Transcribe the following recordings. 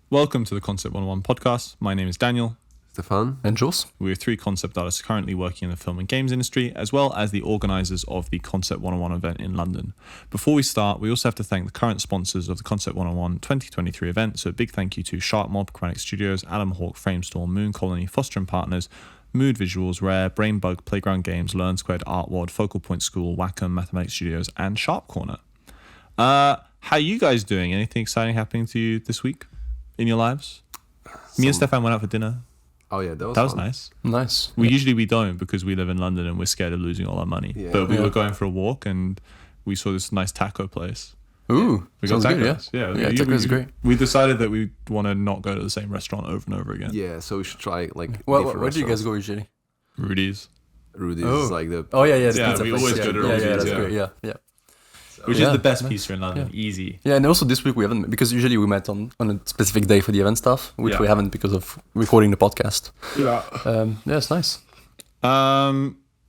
Welcome to the Concept 101 podcast. My name is Daniel. Stefan. And Jules. We are three concept artists currently working in the film and games industry, as well as the organisers of the Concept 101 event in London. Before we start, we also have to thank the current sponsors of the Concept 101 2023 event. So a big thank you to Sharp Mob, Chromatic Studios, Adam Hawk, Framestorm, Moon Colony, Foster and Partners, Mood Visuals, Rare, Brainbug, Playground Games, Learn Squared, Artwad, Focal Point School, Wacom, Mathematics Studios, and Sharp Corner. How are you guys doing? Anything exciting happening to you this week in your lives? Me and Stefan went out for dinner. Oh yeah, that was That was fun. nice. Nice. Usually we don't because we live in London and we're scared of losing all our money. Yeah. But we were going for a walk and we saw this nice taco place. Ooh, We got sounds tacos. good, Yeah, tacos is great. We decided that we want to not go to the same restaurant over and over again. Yeah, so we should try like. Well, different where do you guys restaurants. go usually? Rudy's. Rudy's Oh. is like the. Oh yeah, Yeah, pizza we place. always yeah. go to Yeah, Rudy's, that's yeah. great. Yeah. Which Yeah, is the best nice. pizza in London. Yeah. Easy. Yeah, and also this week we haven't, because usually we met on a specific day for the event stuff, which Yeah. we haven't because of recording the podcast. Yeah. Yeah, it's nice.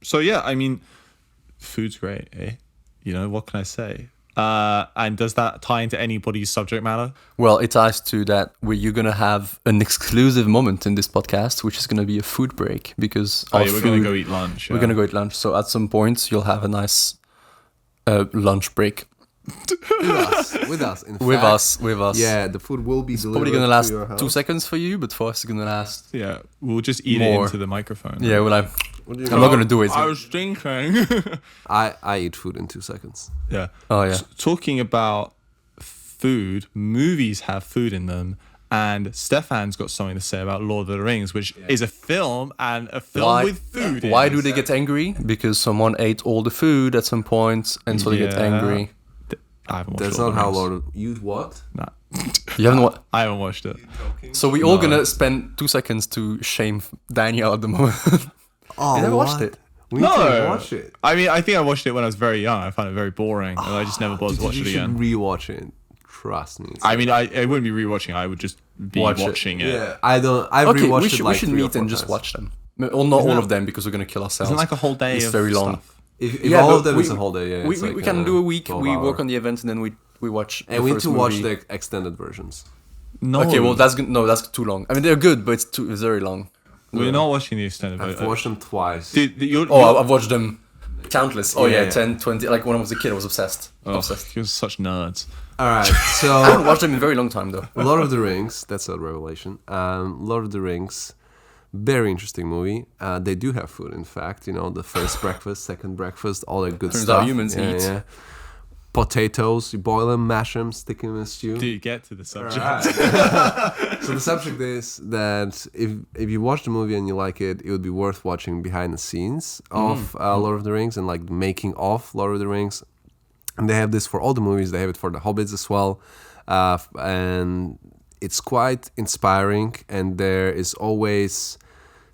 So yeah, I mean, food's great, eh? You know, what can I say? And does that tie into anybody's subject matter? Well, it ties to that you're going to have an exclusive moment in this podcast, which is going to be a food break, because Oh our yeah, we're going food- to go eat lunch. We're going to go eat lunch. So at some point, you'll have a nice lunch break. with us. In With fact, us. Yeah, the food will be delivered. Probably going to last to your house. 2 seconds for you, but for us, it's going to last. Yeah, we'll just eat More. it into the microphone. Yeah, well, What do you I'm not going to do it. I was thinking. I eat food in 2 seconds. Yeah. Oh, yeah. Talking about food, movies have food in them. And Stefan's got something to say about Lord of the Rings, which is a film and a film with food in Why it. do they get angry? Because someone ate all the food at some point, and so they get Yeah. angry. I haven't watched That's Lord not of the how Rings. Lord. You what? Nah. You haven't wa- I haven't watched it. So we all gonna spend 2 seconds to shame Daniel at the moment. Oh, You never watched what? it? We need to watch it. I mean, I think I watched it when I was very young. I found it very boring, and I just never bothered to watch You it should again. rewatch it. Trust me. I mean, I wouldn't be rewatching. I would just be Watch it. watching it. yeah, I don't. I've Okay, rewatched we it should, like we should 3 or meet 4 and just times. watch them. Well, not Isn't all that- of them, because we're gonna kill ourselves. Isn't it like a whole day It's of very long. stuff? If Yeah, all but of them we- is a whole day, yeah. we it's we like, can do a week. 12 We hour. work on the event, and then we watch. And the we need first to watch movie. the extended versions. No. Okay, well that's good. No, that's too long. I mean, they're good, but it's very long. we're not watching the extended I've version. watched them twice. Dude, Oh, I've watched them countless. Oh Yeah, yeah, yeah. 10, 20. Like when I was a kid, I was obsessed. Obsessed. You're such nerds. All right, I so haven't watched them in a very long time though. Lord of the Rings. That's a revelation. Lord of the Rings, very interesting movie. They do have food, in fact. You know, the first breakfast, second breakfast, all that good Turns stuff. out humans eat. Yeah. Potatoes, you boil them, mash them, stick them in a stew. Dude, get to the subject. So the subject is that if you watch the movie and you like it, it would be worth watching behind the scenes of Lord of the Rings and like the making of Lord of the Rings. And they have this for all the movies. They have it for the Hobbits as well, and it's quite inspiring. And there is always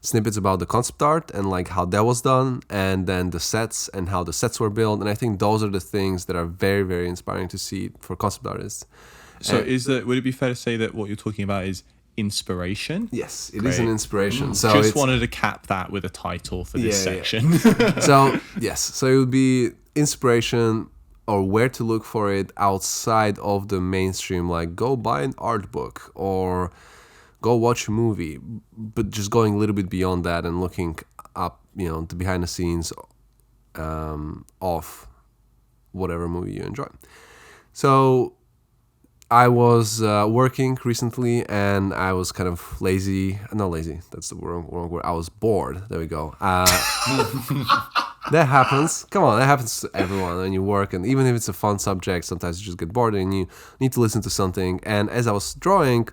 snippets about the concept art and like how that was done, and then the sets and how the sets were built. And I think those are the things that are very, very inspiring to see for concept artists. So, would it be fair to say that what you're talking about is inspiration? Yes, it is an Great. inspiration. So Just it's, wanted to cap that with a title for this Yeah, yeah. section. so yes, so it would be inspiration or where to look for it outside of the mainstream. Like go buy an art book or go watch a movie, but just going a little bit beyond that and looking up, you know, the behind the scenes of whatever movie you enjoy. So I was working recently and I was kind of lazy. Not lazy, that's the wrong word. I was bored. There we go. That happens. Come on, that happens to everyone when you work. And even if it's a fun subject, sometimes you just get bored and you need to listen to something. And as I was drawing,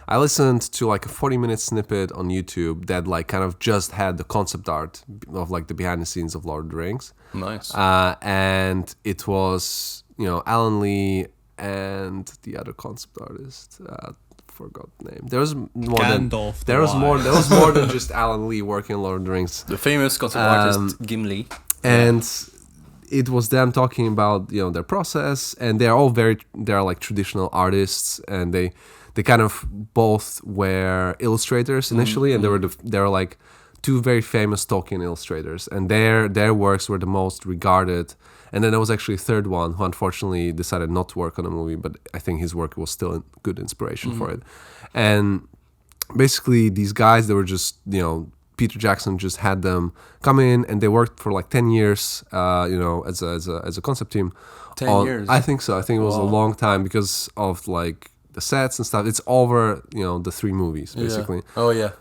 I listened to like a 40-minute snippet on YouTube that like kind of just had the concept art of like the behind the scenes of Lord of the Rings. Nice. And it was, you know, Alan Lee and the other concept artist. Forgot the name. There was more Gandalf the than there was more. Wise. There was more than just Alan Lee working on Lord of the Rings. The famous concept artist Gimli. And it was them talking about, you know, their process, and they're like traditional artists, and they kind of both were illustrators initially, and they were like two very famous Tolkien illustrators, and their works were the most regarded. And then there was actually a third one who unfortunately decided not to work on the movie, but I think his work was still a good inspiration for it. And basically, these guys, they were just, Peter Jackson just had them come in, and they worked for like 10 years, as a concept team. 10 years? I think so. I think it was a long time because of like the sets and stuff. It's over, the 3 movies basically. Yeah. Oh yeah.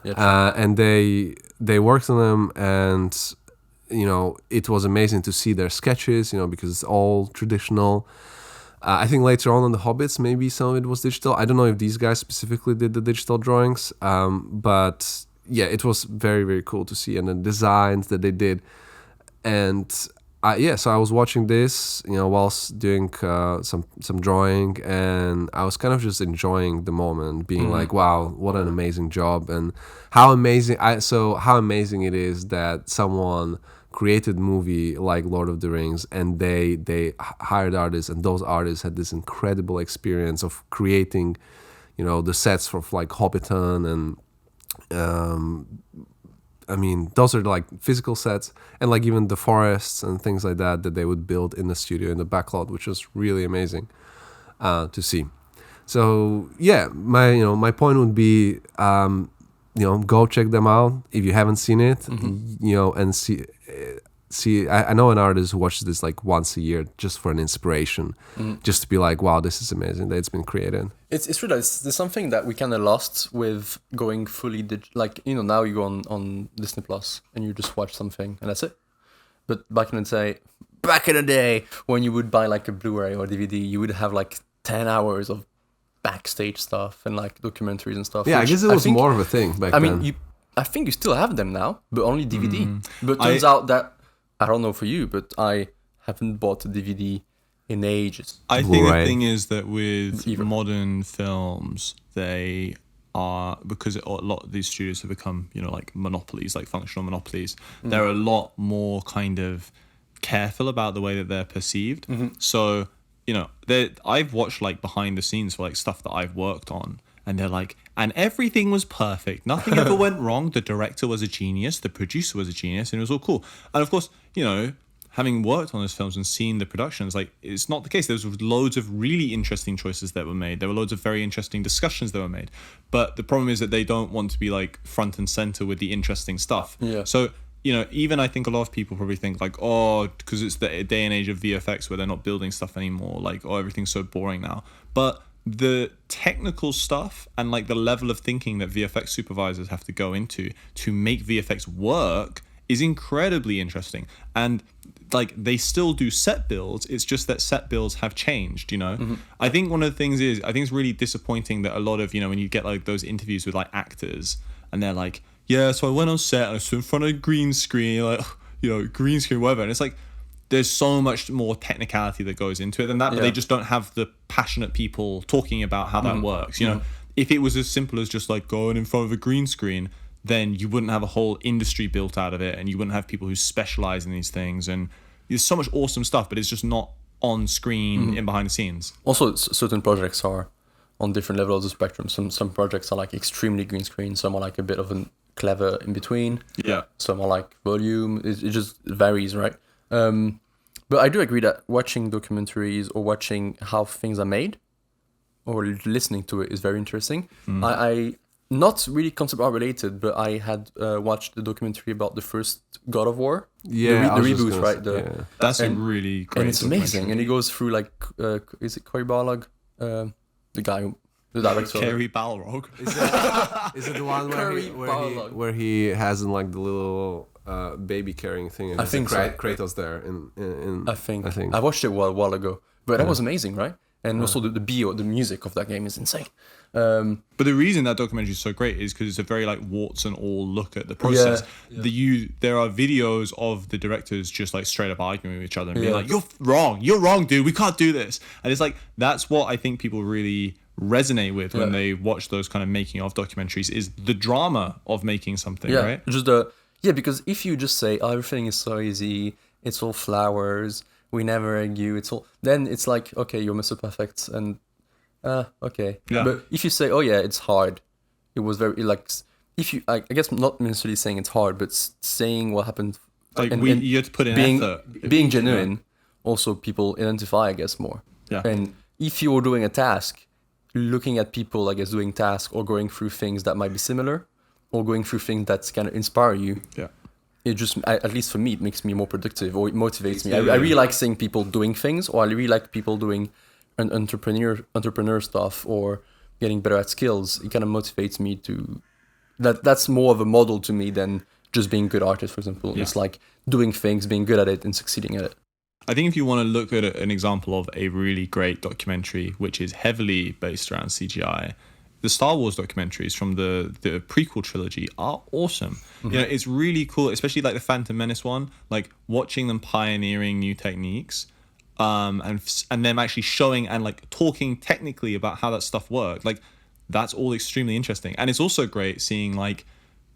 And they worked on them, and it was amazing to see their sketches, because it's all traditional. I think later on The Hobbits, maybe some of it was digital. I don't know if these guys specifically did the digital drawings, but yeah, it was very, very cool to see, and the designs that they did. And so I was watching this, whilst doing some drawing, and I was kind of just enjoying the moment, being like, wow, what an amazing job, and how amazing it is that someone created a movie like Lord of the Rings, and they hired artists, and those artists had this incredible experience of creating, the sets for like Hobbiton, and those are like physical sets, and like even the forests and things like that they would build in the studio in the backlot, which was really amazing to see. So yeah, my point would be, go check them out if you haven't seen it, and see. I know an artist who watches this like once a year just for an inspiration, just to be like, wow, this is amazing that it's been created. It's true that there's something that we kind of lost with going fully now you go on Disney Plus and you just watch something and that's it. But back in the day when you would buy like a Blu-ray or DVD, you would have like 10 hours of backstage stuff and like documentaries and stuff. Yeah, I guess it was more of a thing back then. I think you still have them now, but only DVD. But turns out that, I don't know for you, but I haven't bought a DVD in ages. I think the thing is that with modern films, they are, because a lot of these studios have become, like monopolies, like functional monopolies, they're a lot more kind of careful about the way that they're perceived. So, I've watched like behind the scenes for like stuff that I've worked on, and they're like, and everything was perfect. Nothing ever went wrong. The director was a genius. The producer was a genius. And it was all cool. And of course, having worked on those films and seen the productions, like, it's not the case. There was loads of really interesting choices that were made. There were loads of very interesting discussions that were made. But the problem is that they don't want to be like front and center with the interesting stuff. Yeah. So, even I think a lot of people probably think like, oh, because it's the day and age of VFX where they're not building stuff anymore. Like, oh, everything's so boring now. But the technical stuff and like the level of thinking that VFX supervisors have to go into to make VFX work is incredibly interesting. And like they still do set builds, it's just that set builds have changed, I think one of the things is, I think it's really disappointing that a lot of, when you get like those interviews with like actors and they're like, yeah, so I went on set and I stood in front of a green screen, like, green screen, whatever. And it's like, there's so much more technicality that goes into it than that, but they just don't have the passionate people talking about how that works. If it was as simple as just like going in front of a green screen, then you wouldn't have a whole industry built out of it, and you wouldn't have people who specialize in these things. And there's so much awesome stuff, but it's just not on screen in behind the scenes. Also, certain projects are on different levels of the spectrum. Some projects are like extremely green screen. Some are like a bit of a clever in between. Yeah. Some are like volume. It just varies, right? But I do agree that watching documentaries or watching how things are made or listening to it is very interesting. I not really concept art related, but I had watched the documentary about the first God of War. Yeah, the reboot, right? That's a really great. And it's amazing. And he goes through like, is it Cory Barlog? The guy who, the director. Cory Balrog. Is it the one where he has in like the little baby carrying thing? And I think so. Kratos there. I think I watched it a while ago, but that was amazing, right? And also the music of that game is insane. But the reason that documentary is so great is because it's a very like warts and all look at the process. There are videos of the directors just like straight up arguing with each other and being like, you're wrong, dude, we can't do this. And it's like, that's what I think people really resonate with when they watch those kind of making of documentaries, is the drama of making something, right? Just because if you just say, oh, everything is so easy, it's all flowers, we never argue, then it's like, okay, you're Mr. Perfect, and okay. Yeah. But if you say, oh yeah, it's hard, it was very like if you, I guess, not necessarily saying it's hard, but saying what happened, Like and you have to put in being effort. being genuine. Also, people identify, I guess, more. Yeah. And if you're doing a task, looking at people, I guess, doing tasks or going through things that might be similar, or going through things that kind of inspire you. Yeah. It just, at least for me, it makes me more productive, or it motivates me. Yeah. I really like seeing people doing things, or I really like people doing an entrepreneur stuff, or getting better at skills. It kind of motivates me to. That's more of a model to me than just being good artist, for example. Yeah. It's like doing things, being good at it, and succeeding at it. I think if you want to look at an example of a really great documentary, which is heavily based around CGI, the Star Wars documentaries from the prequel trilogy are awesome. You know, it's really cool, especially like the Phantom Menace one, like watching them pioneering new techniques, and them actually showing and like talking technically about how that stuff worked. Like that's all extremely interesting. And it's also great seeing like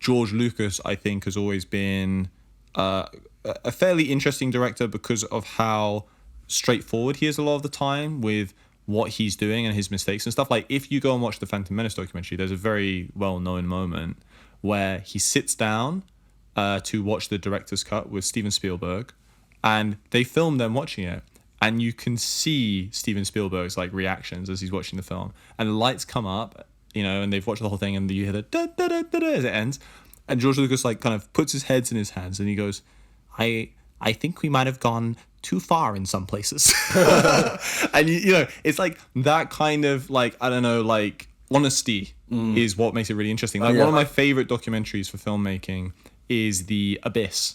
George Lucas, I think, has always been a fairly interesting director because of how straightforward he is a lot of the time with what he's doing and his mistakes and stuff. Like if you go and watch the Phantom Menace documentary, there's a very well-known moment where he sits down to watch the director's cut with Steven Spielberg, and they film them watching it, and you can see Steven Spielberg's like reactions as he's watching the film, and the lights come up, you know, and they've watched the whole thing, and you hear the da da da da da as it ends, and George Lucas like kind of puts his heads in his hands and he goes, I think we might have gone too far in some places. And you know, it's like that kind of like, I don't know, like honesty is what makes it really interesting. Like one of my favorite documentaries for filmmaking is The Abyss,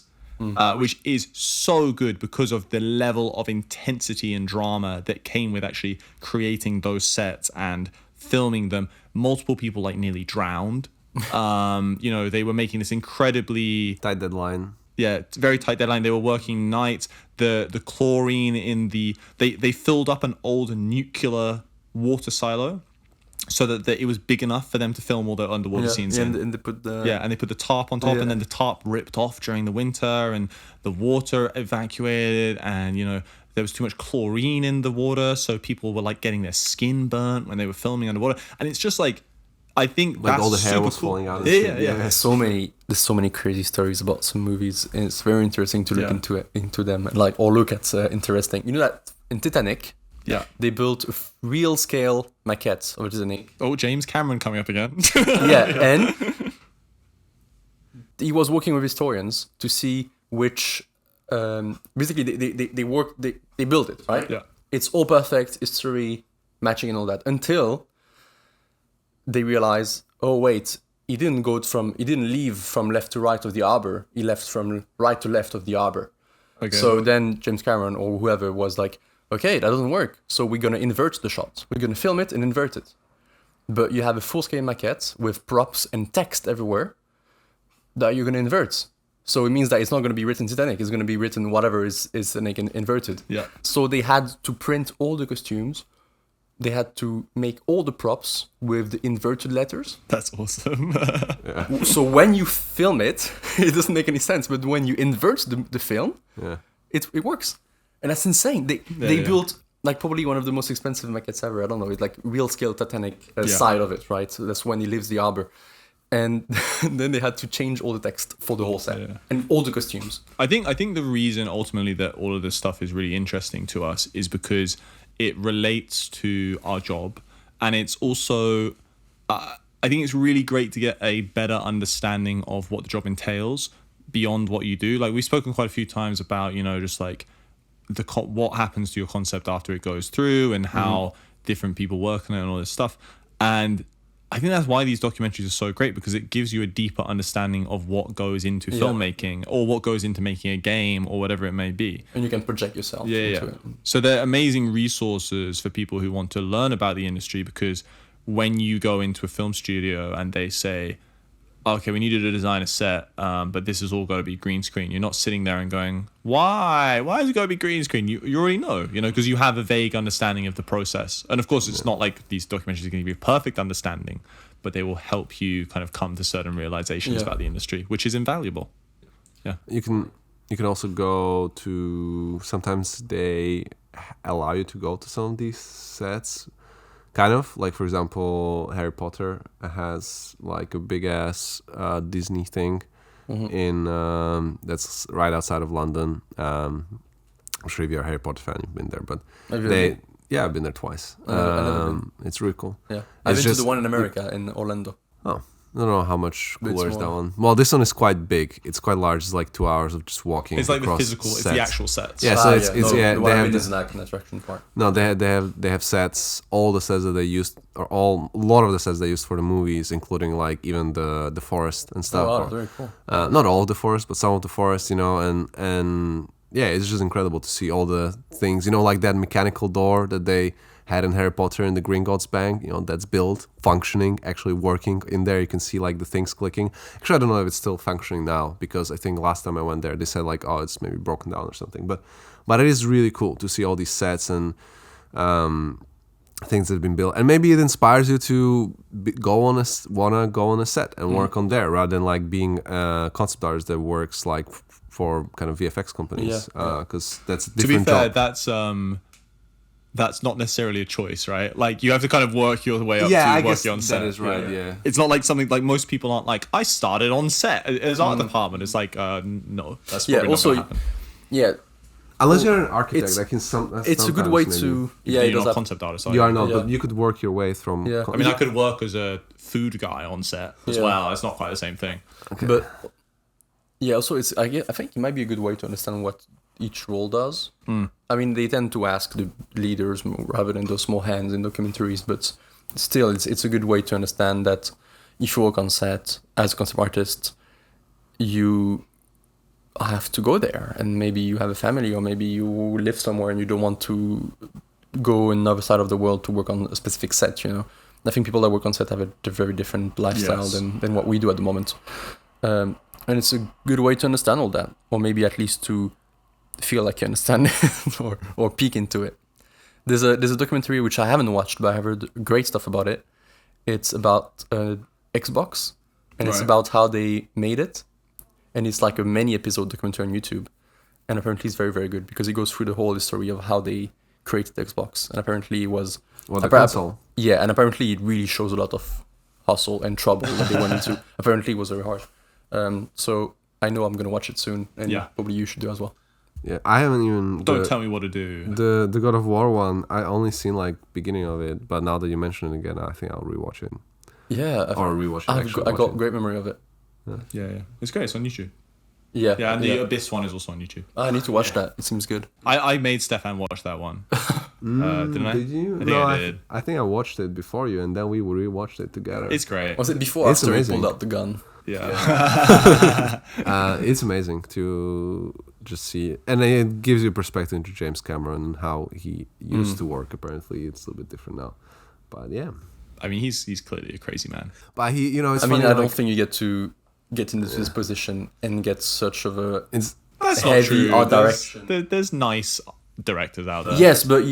which is so good because of the level of intensity and drama that came with actually creating those sets and filming them. Multiple people like nearly drowned. You know, they were making this incredibly Tight deadline. Yeah, it's very tight deadline. They were working nights. The chlorine in they filled up an old nuclear water silo so that it was big enough for them to film all the underwater scenes in. And they put the And they put the tarp on top, and then the tarp ripped off during the winter, and the water evacuated, and you know there was too much chlorine in the water, so people were like getting their skin burnt when they were filming underwater, and it's just like. I think Like that's all the hair super was cool. falling out of Yeah. There's so many crazy stories about some movies, and it's very interesting to look into them, like or look at interesting. You know that in Titanic, they built real scale maquettes of Titanic. Oh, James Cameron coming up again. And he was working with historians to see which. Basically, they built it right. Yeah. It's all perfect, history matching and all that until. They realize, oh wait, he didn't leave from left to right of the harbor. He left from right to left of the harbor. Okay. So then James Cameron or whoever was like, okay, that doesn't work. So we're gonna invert the shot. We're gonna film it and invert it. But you have a full-scale maquette with props and text everywhere that you're gonna invert. So it means that it's not gonna be written Titanic. It's gonna be written whatever is Titanic inverted. Yeah. So they had to print all the costumes. They had to make all the props with the inverted letters. That's awesome. So when you film it, it doesn't make any sense. But when you invert the film, it works. And that's insane. They built like probably one of the most expensive maquettes ever. I don't know. It's like real scale Titanic side of it, right? So that's when he leaves the harbor. And then they had to change all the text for the whole set and all the costumes. I think the reason ultimately that all of this stuff is really interesting to us is because it relates to our job, and it's also I think it's really great to get a better understanding of what the job entails beyond what you do. Like we've spoken quite a few times about, you know, just like what happens to your concept after it goes through and how different people work on it and all this stuff. And I think that's why these documentaries are so great, because it gives you a deeper understanding of what goes into filmmaking or what goes into making a game or whatever it may be. And you can project yourself into it. So they're amazing resources for people who want to learn about the industry, because when you go into a film studio and they say, okay, we need you to design a set, but this has all got to be green screen. You're not sitting there and going, why? Why is it got to be green screen? You already know, because you have a vague understanding of the process. And of course, it's not like these documentaries are going to give you a perfect understanding, but they will help you kind of come to certain realizations about the industry, which is invaluable. Yeah. You can also go to, sometimes they allow you to go to some of these sets kind of like, for example, Harry Potter has like a big ass Disney thing in that's right outside of London. I'm sure if you're a Harry Potter fan, you've been there, but Have you been? yeah, I've been there twice. I've never been. It's really cool. Yeah, I've It's been to just- the one in America in Orlando. Oh, I don't know how much But it's cooler is that more- one. Well, this one is quite big. It's quite large. It's like 2 hours of just walking. It's like the across physical, it's the sets. actual sets. Yeah, so it's no, yeah. the They one I have mean the- is an attraction part. No, they have sets. All the sets that they used, or a lot of the sets they used for the movies, including like even the forest and stuff. Oh, wow, or- very cool. not all of the forest, but some of the forest, and yeah, it's just incredible to see all the things, like that mechanical door that they had in Harry Potter in the Gringotts Bank, that's built, functioning, actually working in there. You can see like the things clicking. Actually, I don't know if it's still functioning now, because I think last time I went there, they said like, oh, it's maybe broken down or something. But it is really cool to see all these sets and things that have been built, and maybe it inspires you to wanna go on a set and work on there, rather than like being a concept artist that works like for kind of VFX companies, because that's a To be different fair, job. that's not necessarily a choice, right? Like you have to kind of work your way up to working on set. that is right. Yeah. It's not like something like most people aren't like, I started on set as art department. It's like, no, that's probably Also, not gonna happen. yeah, Unless you're an architect, It's- like in some. it's a good way sometimes to You're it does not a have- concept artist. maybe. You are not, Yeah. but you could work your way from. Yeah. I mean, I could work as a food guy on set as Yeah. well. It's not quite the same thing. But yeah, also I think it might be a good way to understand what each role does. I mean, they tend to ask the leaders more rather than those small hands in documentaries, but still, it's a good way to understand that if you work on set as a concept artist, you have to go there, and maybe you have a family, or maybe you live somewhere and you don't want to go another side of the world to work on a specific set. I think people that work on set have a very different lifestyle Yes. than what we do at the moment. And it's a good way to understand all that, or maybe at least to feel like you understand it, or peek into it. There's a documentary which I haven't watched, but I have heard great stuff about it. It's about Xbox, and it's Right. about how they made it, and it's like a many episode documentary on YouTube, and apparently it's very, very good, because it goes through the whole history of how they created the Xbox, and apparently it was the console. Yeah, and apparently it really shows a lot of hustle and trouble that they went into. Apparently it was very hard. So I know I'm gonna watch it soon, and Yeah. probably you should do as well. Yeah, I haven't even. Don't tell me what to do. The God of War one. I only seen like beginning of it, but now that you mention it again, I think I'll rewatch it. Yeah, Or rewatch it. I Actually, got watch it. great memory of it. Yeah. It's great. It's on YouTube. Yeah, Yeah, and the Abyss one is also on YouTube. I need to watch that. It seems good. I made Stefan watch that one. Didn't I? Did you? I think no, I did. I think I watched it before you, and then we rewatched it together. It's great. Was it before or It's after amazing. he pulled out the gun? Yeah. It's amazing to just see it. And it gives you perspective into James Cameron and how he used to work. Apparently, it's a little bit different now. But yeah, I mean, he's clearly a crazy man. but he, it's I mean, funny, I don't like, think you get to get into this position and get such of a it's That's heavy art direction. There's nice directors out there. Yes, but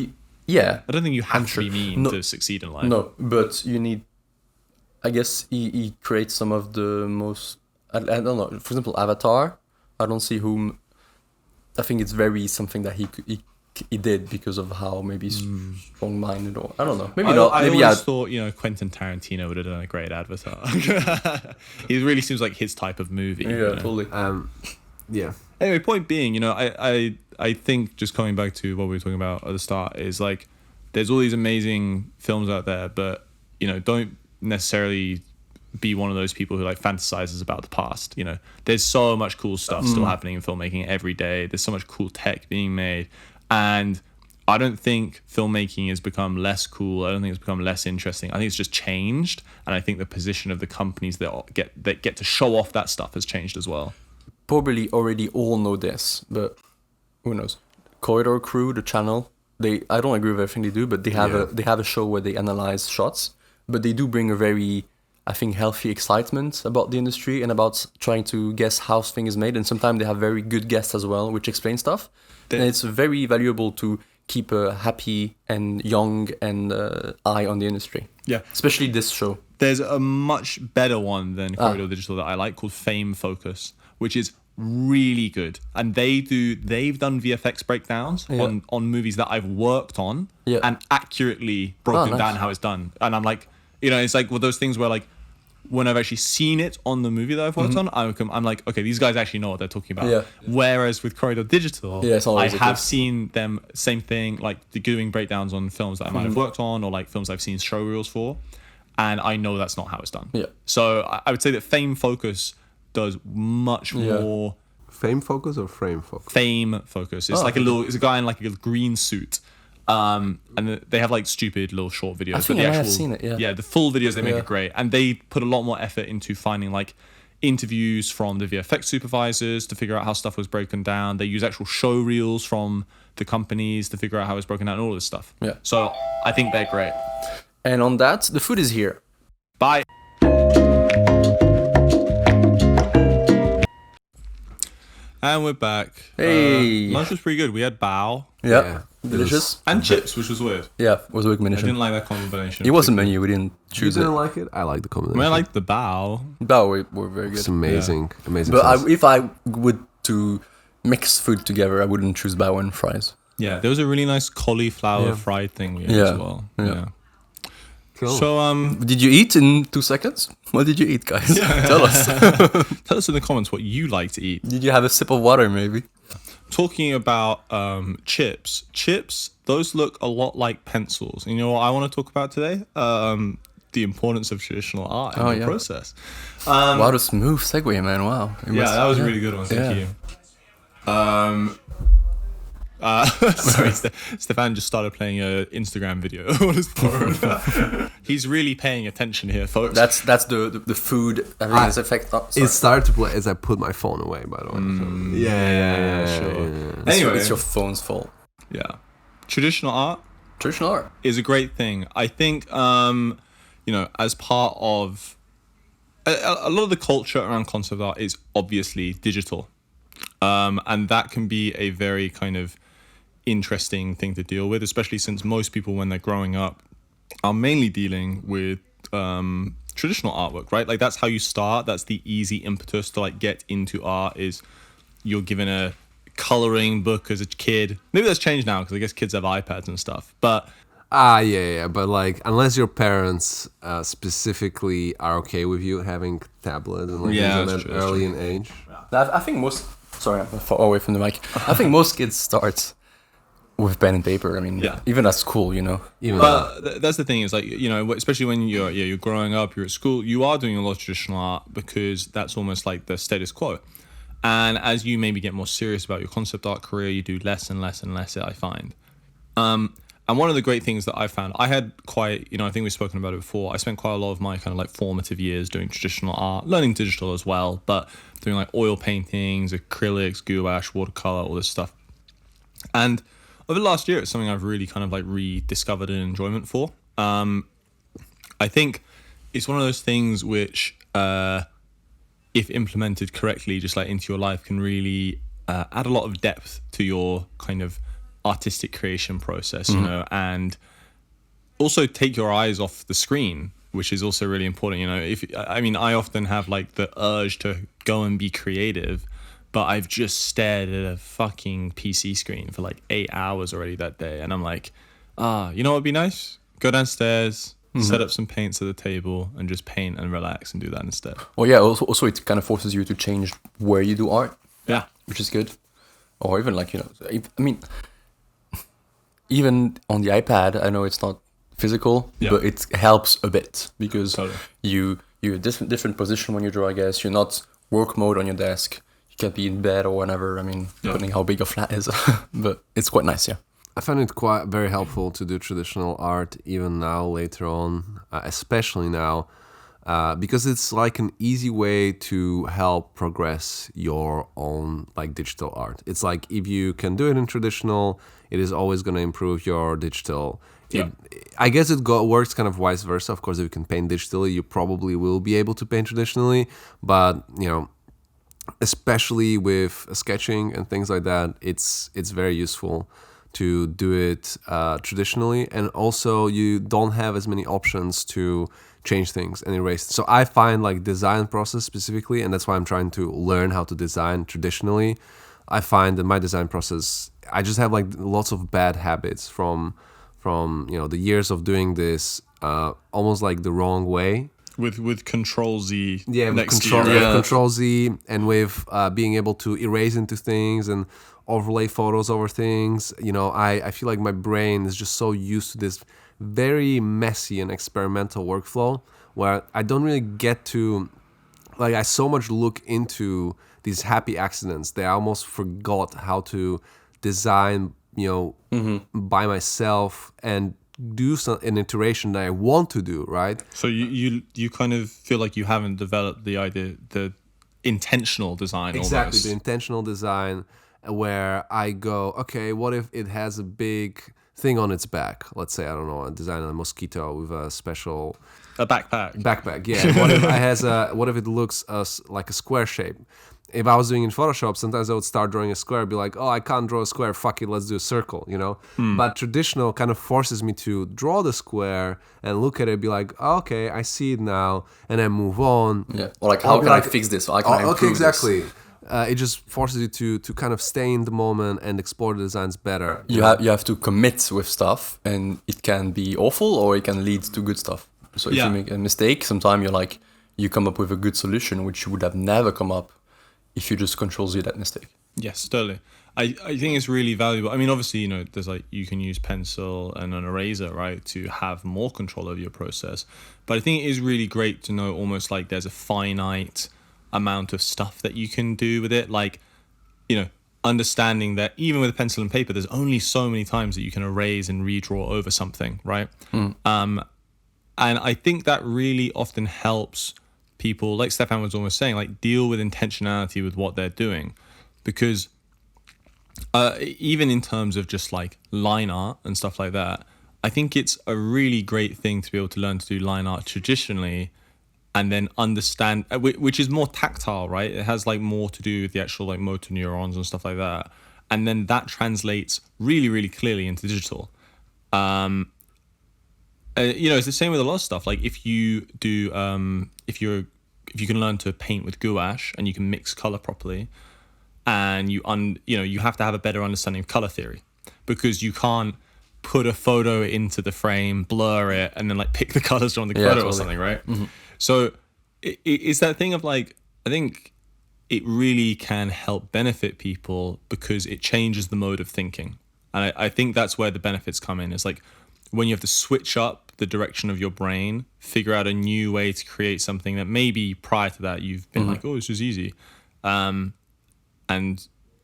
yeah, I don't think you have sure. to be mean No. to succeed in life. no, but you need. I guess he creates some of the most. I don't know. For example, Avatar. I don't see whom. I think it's very something that he did because of how maybe strong-minded, or I don't know. Maybe not. I Maybe always thought Quentin Tarantino would have done a great Avatar. He really seems like his type of movie. Yeah, totally. yeah. Anyway, point being, I think just coming back to what we were talking about at the start is like, there's all these amazing films out there, but don't necessarily be one of those people who like fantasizes about the past. There's so much cool stuff still happening in filmmaking every day. There's so much cool tech being made, and I don't think filmmaking has become less cool. I don't think it's become less interesting. I think it's just changed, and I think the position of the companies that get to show off that stuff has changed as well. Probably already all know this, but who knows? Corridor Crew, the channel. I don't agree with everything they do, but they have a show where they analyze shots, but they do bring a very, I think, healthy excitement about the industry and about trying to guess how thing is made. And sometimes they have very good guests as well, which explain stuff. And it's very valuable to keep a happy and young and eye on the industry. Yeah. Especially this show. There's a much better one than Corridor Digital that I like called Fame Focus, which is really good, and they've done VFX breakdowns on movies that I've worked on and accurately broken down how it's done. And I'm like, it's like those things where like when I've actually seen it on the movie that I've worked on, I'm like, okay, these guys actually know what they're talking about. Yeah. Whereas with Corridor Digital, it's I always have seen them, same thing, like doing breakdowns on films that I might have worked on, or like films I've seen show reels for, and I know that's not how it's done. Yeah. So I would say that Fame Focus does much more. Fame Focus or Frame Focus? Fame Focus. It's it's a guy in like a green suit. And they have like stupid little short videos. I think I might have seen it, Yeah, the full videos, they make it great. And they put a lot more effort into finding like interviews from the VFX supervisors to figure out how stuff was broken down. They use actual show reels from the companies to figure out how it's broken down and all this stuff. Yeah. So I think they're great. And on that, the food is here. Bye. And we're back. Hey. Lunch was pretty good. We had bao Yeah. Delicious. and chips, which was weird. Yeah, it was a I combination. didn't like that combination. It was a menu. We didn't You choose didn't it. like it? I like the I combination. mean, I liked the bao. But we're very good. It's amazing. Amazing. But sauce. if I would to mix food together, I wouldn't choose bao and fries. Yeah, there was a really nice cauliflower fried thing we had as well. Yeah. Cool. So Did you eat in 2 seconds? What did you eat, guys? Tell us. tell us in the comments what you like to eat. Did you have a sip of water, maybe? Talking about chips. Chips, those look a lot like pencils. You know what I want to talk about today? The importance of traditional art in the process. What a smooth segue, man. Wow. That was a really good one. Thank you. Sorry, Stefan just started playing an Instagram video on his phone. He's really paying attention here, folks. That's the food having its effect. Oh, sorry. It started to play as I put my phone away, by the way. So. Yeah, sure. Anyway, it's your phone's fault. Yeah. Traditional art Traditional art. is a great thing. I think, as part of a lot of the culture around concept art is obviously digital. And that can be a very kind of interesting thing to deal with, especially since most people, when they're growing up, are mainly dealing with traditional artwork, right? Like that's how you start. That's the easy impetus to like get into art, is you're given a coloring book as a kid. Maybe that's changed now because I guess kids have iPads and stuff. But but like unless your parents specifically are okay with you having tablets and like things at early in age. I think most. Sorry, I'm far away from the mic. I think most kids start with pen and paper. I mean, even at school, But that's the thing is like, especially when you're growing up, you're at school, you are doing a lot of traditional art because that's almost like the status quo. And as you maybe get more serious about your concept art career, you do less and less and less, I find. And one of the great things that I found, I had quite, I think we've spoken about it before, I spent quite a lot of my kind of like formative years doing traditional art, learning digital as well, but doing like oil paintings, acrylics, gouache, watercolor, all this stuff. And over the last year, it's something I've really kind of like rediscovered an enjoyment for. I think it's one of those things which, if implemented correctly, just like into your life, can really add a lot of depth to your kind of artistic creation process, and also take your eyes off the screen, which is also really important. I often have like the urge to go and be creative, but I've just stared at a fucking PC screen for like 8 hours already that day, and I'm like, you know what'd be nice? Go downstairs, set up some paints at the table, and just paint and relax and do that instead. Well, yeah. Also, it kind of forces you to change where you do art. Yeah, which is good. Or even like even on the iPad, I know it's not physical, but it helps a bit because you're a different position when you draw. I guess you're not work mode on your desk. You can be in bed or whenever. I mean, depending how big a flat is, but it's quite nice. Yeah. I find it quite very helpful to do traditional art even now, later on, especially now, because it's like an easy way to help progress your own like digital art. It's like if you can do it in traditional, it is always going to improve your digital. I guess it works kind of vice versa. Of course, if you can paint digitally, you probably will be able to paint traditionally, but especially with sketching and things like that, it's very useful to do it traditionally, and also you don't have as many options to change things and erase. So I find like design process specifically, and that's why I'm trying to learn how to design traditionally. I find that my design process, I just have like lots of bad habits from the years of doing this almost like the wrong way. With Control Z. Yeah, with next control, to you, right? with Control Z, and with being able to erase into things and overlay photos over things. I feel like my brain is just so used to this very messy and experimental workflow where I don't really get to, like, I so much look into these happy accidents that I almost forgot how to design, by myself and do an iteration that I want to do, right? So you kind of feel like you haven't developed the intentional design. Exactly, almost. the intentional design where I go, okay, what if it has a big thing on its back? Let's say, I don't know, a design on a mosquito with a special A backpack. backpack. Yeah. What if it looks like a square shape? If I was doing in Photoshop, sometimes I would start drawing a square, be like, oh, I can't draw a square, fuck it, let's do a circle, But traditional kind of forces me to draw the square and look at it, be like, oh, okay, I see it now, and then move on. Yeah. Or like, how can I fix this? Or how can I improve okay, exactly. this? It just forces you to kind of stay in the moment and explore the designs better. You have to commit with stuff, and it can be awful or it can lead to good stuff. So if Yeah. you make a mistake, sometimes you come up with a good solution which you would have never come up if you just Control Z that mistake. Yes, totally. I think it's really valuable. I mean, obviously, there's like you can use pencil and an eraser, right, to have more control over your process. But I think it is really great to know almost like there's a finite amount of stuff that you can do with it. Like, understanding that even with a pencil and paper, there's only so many times that you can erase and redraw over something, right? And I think that really often helps people, like Stefan was almost saying, like deal with intentionality with what they're doing, because even in terms of just like line art and stuff like that, I think it's a really great thing to be able to learn to do line art traditionally and then understand, which is more tactile, right? It has like more to do with the actual like motor neurons and stuff like that, and then that translates really, really clearly into digital. It's the same with a lot of stuff. Like if you do, if you can learn to paint with gouache and you can mix color properly, and you have to have a better understanding of color theory, because you can't put a photo into the frame, blur it, and then like pick the colors from the photo totally. or something, right? Mm-hmm. So it's that thing of like, I think it really can help benefit people because it changes the mode of thinking, and I think that's where the benefits come in. It's like when you have to switch up the direction of your brain, figure out a new way to create something that maybe prior to that you've been like, oh, this is easy. And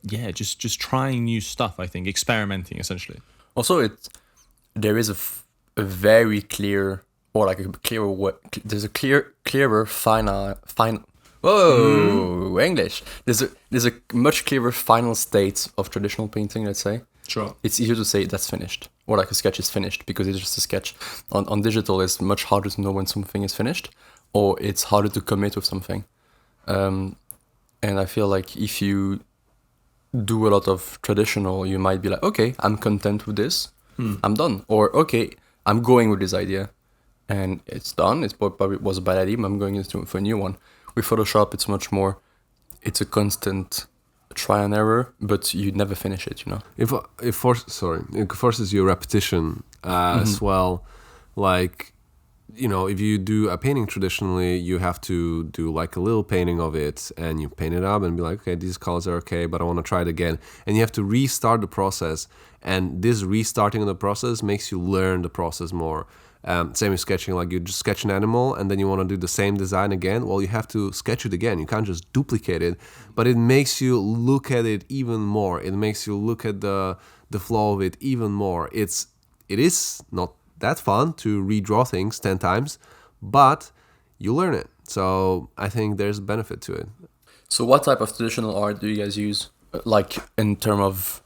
yeah, just trying new stuff, I think, experimenting essentially. Also, there is a very clear, or like a clearer way, there's a clearer, fine. Whoa, English. There's a much clearer final state of traditional painting, let's say. Sure. It's easier to say that's finished, or like a sketch is finished, because it's just a sketch. On digital, it's much harder to know when something is finished, or it's harder to commit with something. And I feel like if you do a lot of traditional, you might be like, okay, I'm content with this, I'm done. Or, okay, I'm going with this idea, and it's done. It probably was a bad idea, but I'm going into for a new one. With Photoshop, it's much more, it's a constant try and error, but you never finish it, It forces you repetition as well. Like, if you do a painting traditionally, you have to do like a little painting of it, and you paint it up and be like, okay, these colors are okay, but I want to try it again. And you have to restart the process. And this restarting of the process makes you learn the process more. Same with sketching, like you just sketch an animal and then you want to do the same design again. Well, you have to sketch it again. You can't just duplicate it, but it makes you look at it even more. It makes you look at the flow of it even more. It is not that fun to redraw things 10 times, but you learn it. So I think there's a benefit to it. So what type of traditional art do you guys use? Like in terms of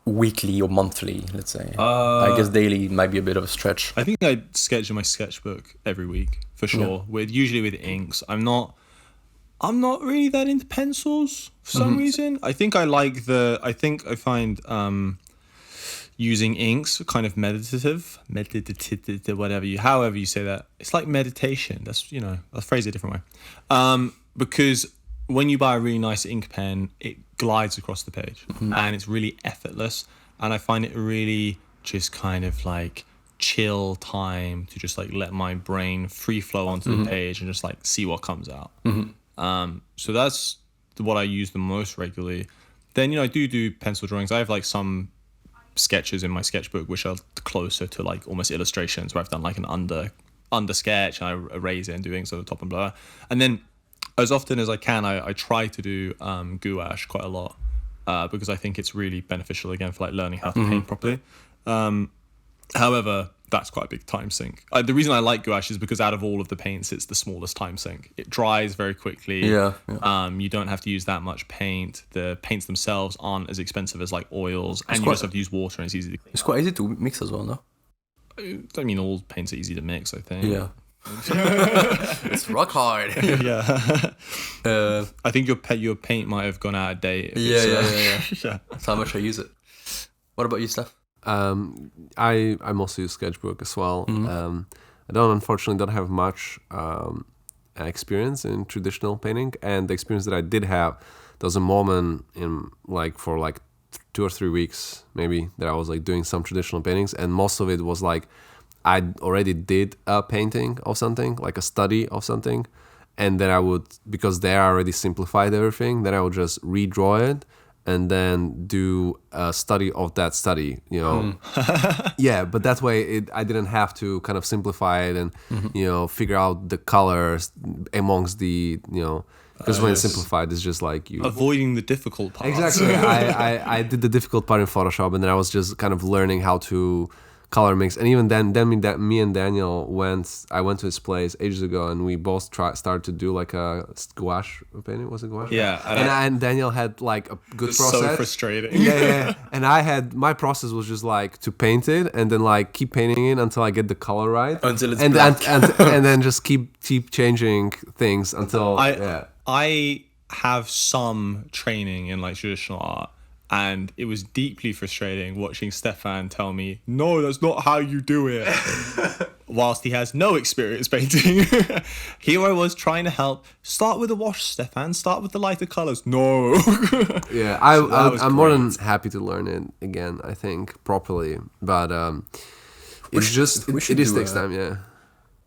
weekly or monthly, let's say? I guess daily might be a bit of a stretch. I think I sketch in my sketchbook every week for sure. Usually with inks. I'm not really that into pencils for some reason. I think I find using inks, kind of meditative, however you say that. It's like meditation. That's, I'll phrase it a different way. Because when you buy a really nice ink pen, it glides across the page and it's really effortless. And I find it really just kind of like chill time to just like let my brain free flow onto the page and just like see what comes out. So that's what I use the most regularly. Then, I do pencil drawings. I have like some sketches in my sketchbook which are closer to like almost illustrations, where I've done like an under sketch and I erase it and do inks over the top and blah. And then as often as I can, I try to do gouache quite a lot because I think it's really beneficial again for like learning how to paint properly. However, that's quite a big time sink. The reason I like gouache is because out of all of the paints, it's the smallest time sink. It dries very quickly. Yeah. You don't have to use that much paint. The paints themselves aren't as expensive as like oils, and you just have to use water, and it's easy to clean. It's quite easy to mix as well, no? I mean, all paints are easy to mix, I think. Yeah. It's rock hard. Yeah. I think your paint might have gone out of date. Yeah. That's how much I use it. What about you, Steph? I mostly use sketchbook as well. I unfortunately don't have much experience in traditional painting, and the experience that I did have, there was a moment in for 2 or 3 weeks maybe that I was like doing some traditional paintings, and most of it was like I already did a painting of something, like a study of something, and then I would, because they already simplified everything, then I would just redraw it and then do a study of that study, Yeah, but that way I didn't have to kind of simplify it and, figure out the colors amongst the, because when it's simplified, it's just like you... Avoiding the difficult part. Exactly. I did the difficult part in Photoshop, and then I was just kind of learning how to color mix. And even then me and Daniel I went to his place ages ago, and we both started to do like a gouache painting. Was it gouache? Yeah. And Daniel had like a good process. So frustrating. Yeah. And my process was just like to paint it and then like keep painting it until I get the color right. Until it's black. And then just keep changing things until... I have some training in like traditional art, and it was deeply frustrating watching Stefan tell me, no, that's not how you do it. Whilst he has no experience painting. Here I was trying to help. Start with a wash, Stefan. Start with the lighter colors. No. Yeah, I'm more than happy to learn it again, I think, properly. But it just takes time, yeah.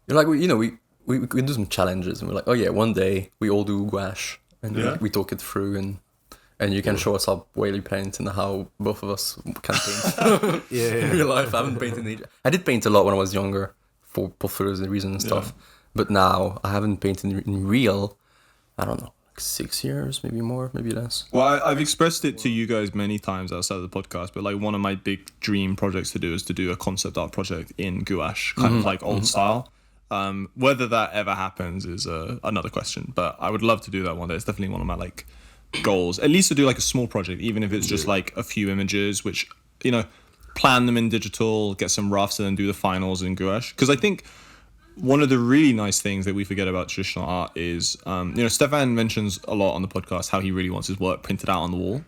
Like, we do some challenges, and we're like, oh yeah, one day we all do gouache, and we talk it through, and you can show us how well you paint and how both of us can paint. In real life, I haven't painted in ages. I did paint a lot when I was younger for portfolios and reasons and stuff, but now I haven't painted in real, I don't know, like 6 years, maybe more, maybe less. Well, I've expressed it to you guys many times outside of the podcast, but like one of my big dream projects to do is to do a concept art project in gouache, kind of like old style. Whether that ever happens is another question, but I would love to do that one day. It's definitely one of my like goals, at least to do like a small project, even if it's just like a few images, which, plan them in digital, get some roughs, and then do the finals in gouache. Because I think one of the really nice things that we forget about traditional art is, Stefan mentions a lot on the podcast how he really wants his work printed out on the wall.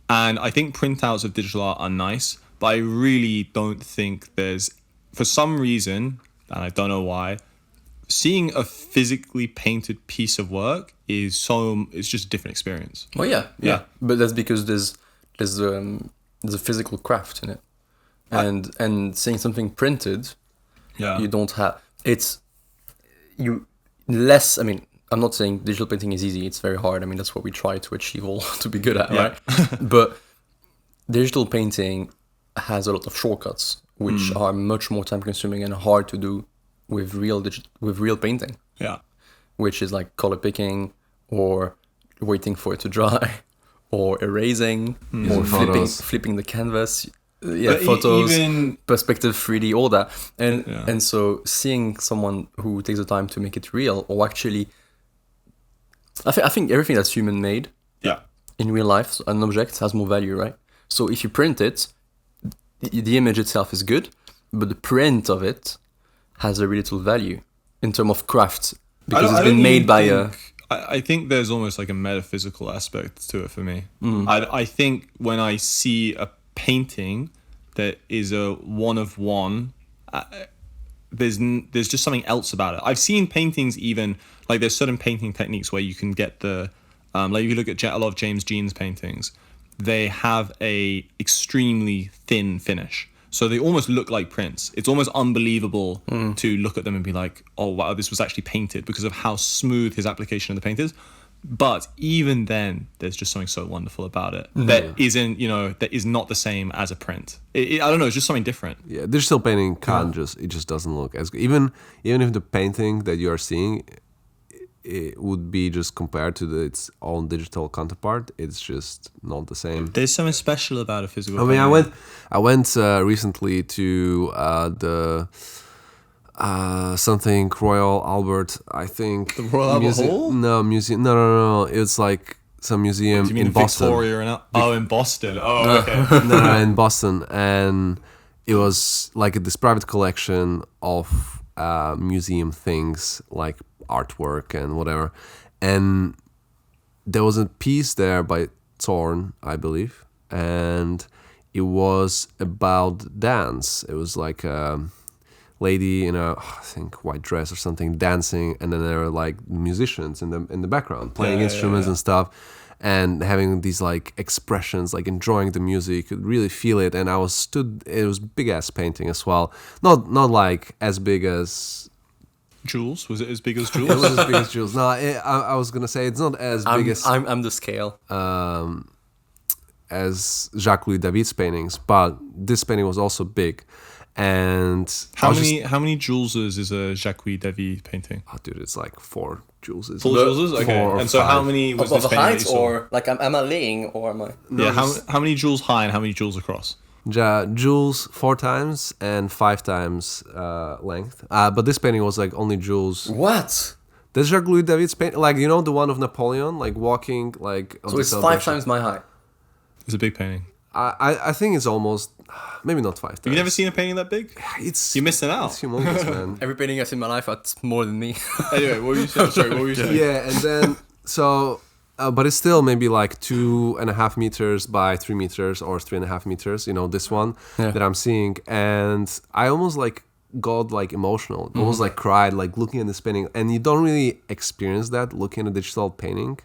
And I think printouts of digital art are nice, but I really don't think there's, for some reason, and I don't know why, seeing a physically painted piece of work it's just a different experience. Oh yeah. But that's because there's a physical craft in it, and seeing something printed, you don't have less. I mean, I'm not saying digital painting is easy. It's very hard. I mean, that's what we try to achieve all to be good at, right? But digital painting has a lot of shortcuts, which are much more time consuming and hard to do with real painting. Yeah. Which is like color picking, or waiting for it to dry, or erasing, or flipping the canvas. But photos, even perspective 3D, all that. And so seeing someone who takes the time to make it real, or actually, I think everything that's human made in real life, an object has more value, right? So if you print it, the image itself is good, but the print of it has very little value in terms of craft, because it's been made by I think there's almost like a metaphysical aspect to it for me. I think when I see a painting, that is a one of one. There's just something else about it. I've seen paintings even like there's certain painting techniques where you can get the like if you look at a lot of James Jean's paintings, they have a extremely thin finish. So they almost look like prints. It's almost unbelievable to look at them and be like, oh wow, this was actually painted because of how smooth his application of the paint is. But even then, there's just something so wonderful about it that isn't, that is not the same as a print. I don't know, it's just something different. Yeah, digital painting it just doesn't look as good. Even if the painting that you are seeing, it would be just compared to its own digital counterpart, it's just not the same. There's something special about a physical I mean, painting. I went recently to the something Royal Albert, I think. The Royal Albert Hall? No, museum. No. It's like some museum Do you mean in Boston. Victoria in Boston. Oh, okay. No, in Boston, and it was like this private collection of museum things like artwork and whatever, and there was a piece there by Thorn, I believe, and it was about dance. It was like a lady in a, I think, white dress or something dancing, and then there were like musicians in the background playing instruments and stuff, and having these like expressions, like enjoying the music. You could really feel it, and it was big ass painting as well. Not like as big as Jules? Was it as big as it Jules? was as big as Jules. No, I was gonna say it's not as big I'm the scale. As Jacques Louis David's paintings, but this painting was also big. And How many Juleses is a Jacques David painting? Oh, dude, it's like 4 Juleses. 4 Juleses? Okay. 4 or And so 5. how many was Of this the painting that height, you saw? or like am I laying or am I? Yeah, how many Jules high and how many Jules across? Jules 4 times and 5 times length. But this painting was like only Jules. What? This Jacques Louis David's painting, like the one of Napoleon, like walking, like. So it's 5 times my height. It's a big painting. I think it's almost, maybe not 5 times. Have you never seen a painting that big? It's You're missing out. It's humongous, man. Every painting I've seen in my life, that's more than me. Anyway, what were you saying? Sorry, what were you saying? Yeah, and then so, but it's still maybe like 2.5 meters by 3 meters or 3.5 meters. This one that I'm seeing, and I almost like got like emotional, almost like cried, like looking at this painting, and you don't really experience that looking at a digital painting.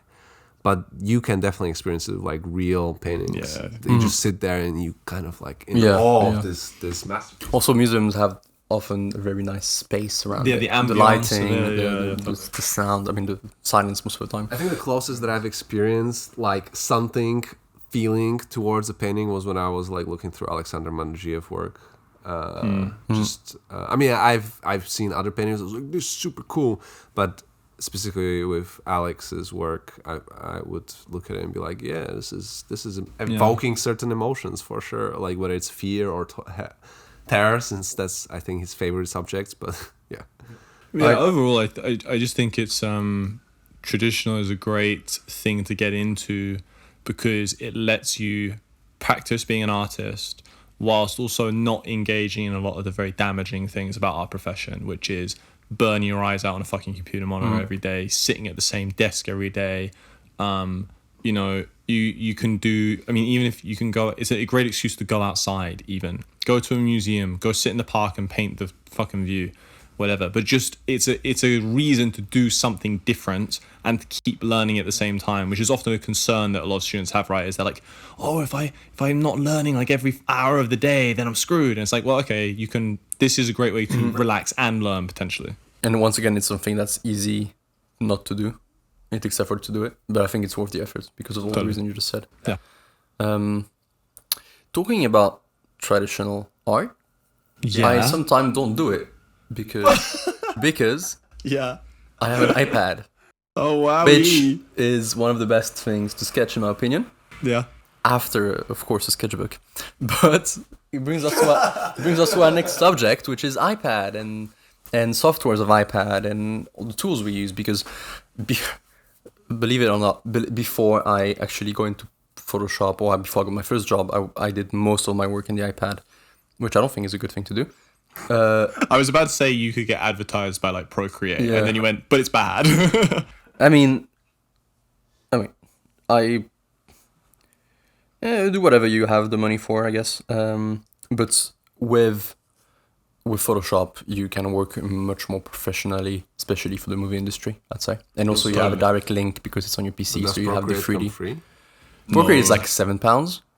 But you can definitely experience it with like real paintings. Yeah. You just sit there and you kind of like in Yeah, awe yeah. of this masterpiece. Also, museums have often a very nice space around Yeah, it. the the ambience lighting, of it, the sound. I mean, the silence most of the time. I think the closest that I've experienced like something feeling towards a painting was when I was like looking through Alexander Manojiev work. I mean, I've seen other paintings. I was like, this is super cool, but specifically with Alex's work, I would look at it and be like, yeah, this is evoking certain emotions for sure, like whether it's fear or terror, since that's I think his favorite subjects. But yeah, Overall, I just think it's traditional is a great thing to get into because it lets you practice being an artist whilst also not engaging in a lot of the very damaging things about our profession, which is burning your eyes out on a fucking computer monitor every day, sitting at the same desk every day. You can do, I mean, even if you can go, it's a great excuse to go outside even. Go to a museum, go sit in the park and paint the fucking view, whatever. But just, it's a reason to do something different and to keep learning at the same time, which is often a concern that a lot of students have, right? Is they're like, oh, if I'm not learning like every hour of the day, then I'm screwed. And it's like, well, okay, this is a great way to relax and learn potentially. And once again, it's something that's easy not to do. It takes effort to do it, but I think it's worth the effort because of all the reasons you just said. Yeah. Talking about traditional art, I sometimes don't do it because Yeah. I have an iPad, Oh, wow. which is one of the best things to sketch, in my opinion. Yeah. After, of course, a sketchbook. But it brings us to our next subject, which is iPad and softwares of iPad and all the tools we use. Because, believe it or not, before I actually go into Photoshop or before I got my first job, I did most of my work in the iPad, which I don't think is a good thing to do. I was about to say you could get advertised by like Procreate, and then you went, but it's bad. I mean, I do whatever you have the money for, I guess. But with Photoshop, you can work much more professionally, especially for the movie industry, I'd say. And also, you have a direct link because it's on your PC, Does so you have the Procreate 3D. come free? Procreate is like £7,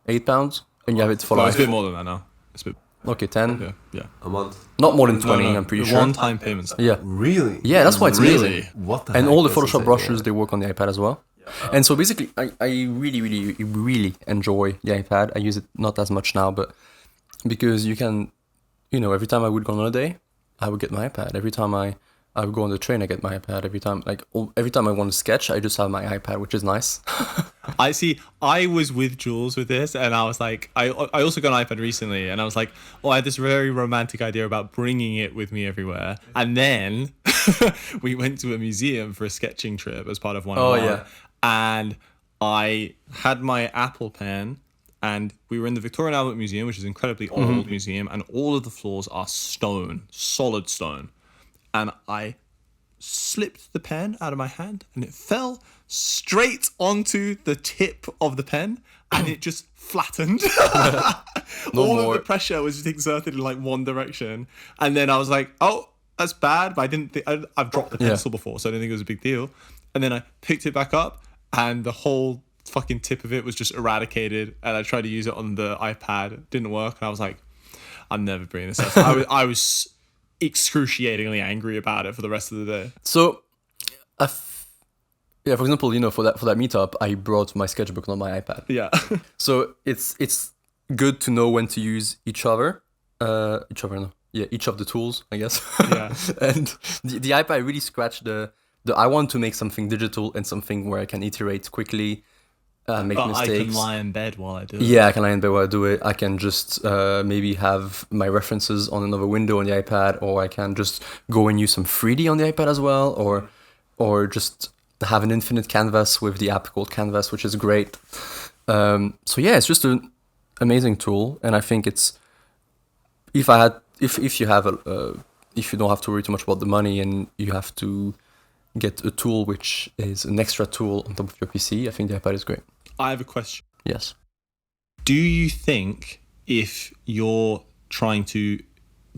£8, and you have it for Well, it's life. a bit more than that now. It's a bit, Okay, 10. yeah. A month? Not more than 20, I'm pretty sure. One-time payments. Yeah. Really? Yeah, that's why it's Really? amazing. What the And heck? all the That's Photoshop insane, brushes, yeah. they work on the iPad as well. And so basically, I really, really, really enjoy the iPad. I use it not as much now, but because you can, every time I would go on holiday, I would get my iPad. Every time I would go on the train, I get my iPad. Every time I want to sketch, I just have my iPad, which is nice. I see. I was with Jules with this, and I was like, I also got an iPad recently, and I was like, I had this very romantic idea about bringing it with me everywhere. And then we went to a museum for a sketching trip as part of one. Oh, yeah. And I had my Apple Pen, and we were in the Victorian Albert Museum, which is an incredibly old museum, and all of the floors are stone, solid stone. And I slipped the pen out of my hand, and it fell straight onto the tip of the pen, and it just flattened. All of the pressure was just exerted in like one direction, and then I was like, "Oh, that's bad," but I didn't think I've dropped the pencil before, so I didn't think it was a big deal. And then I picked it back up, and the whole fucking tip of it was just eradicated. And I tried to use it on the iPad, it didn't work, and I was like, "I'm never bringing this up." I was excruciatingly angry about it for the rest of the day. So, for example, for that meetup, I brought my sketchbook, not my iPad. Yeah. So it's good to know when to use each of the tools, I guess. Yeah. And the iPad really scratched the I want to make something digital and something where I can iterate quickly, make But mistakes. I can lie in bed while I do it. Yeah, I can lie in bed while I do it. I can just maybe have my references on another window on the iPad, or I can just go and use some 3D on the iPad as well, or just have an infinite canvas with the app called Canvas, which is great. So yeah, it's just an amazing tool, and I think it's if you don't have to worry too much about the money, and you have to get a tool which is an extra tool on top of your PC, I think the iPad is great. I have a question. Yes. Do you think if you're trying to